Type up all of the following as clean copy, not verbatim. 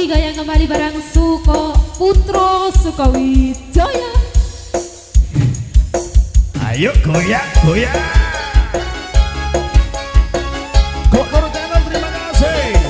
Digoyang kembali barang Suko Putro Sukowijaya. Ayo goyang, goyang. Kokor channel terima kasih.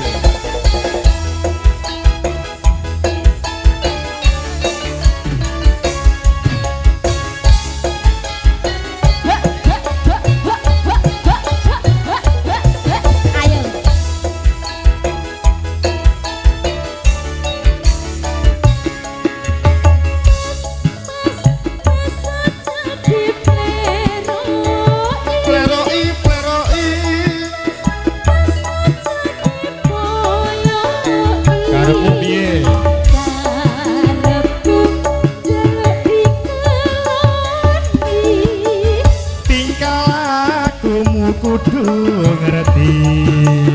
Kudu ngerti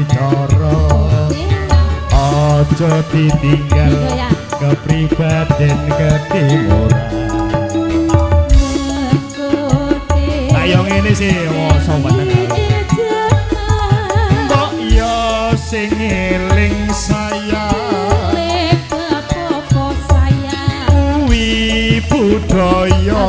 cara aja ditinggal kepribaden ketimuran. Ayo ngene sih sobat tengah. Mbok yo sing eling saya kuwi budaya.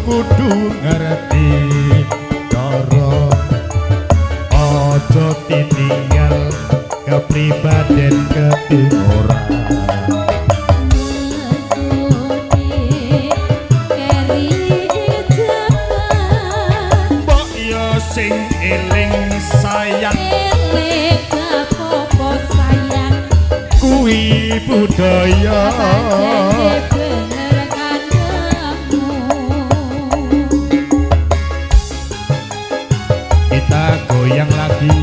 Kudu ngerti cara aja ditinggal kepribaden ketimuran. Mbok yo sing eling sayang kuwi budaya. Kita goyang lagi.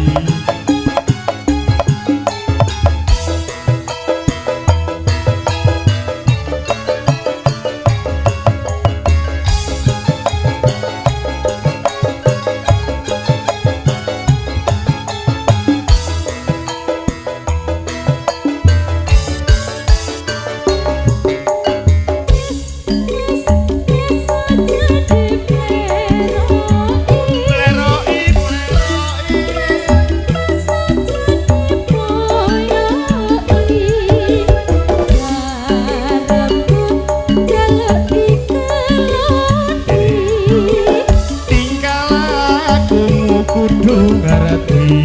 Kudu ngerti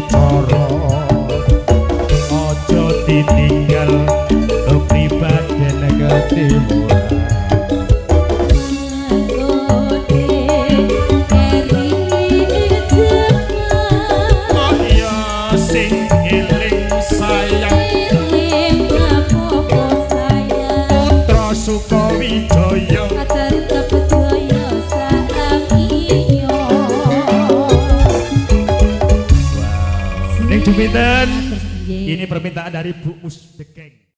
cara aja ditinggal kepribaden ketimuran. Kok ya sing eling sayang Putra Sukowijaya. Ini permintaan dari Bu Mus Dekeng.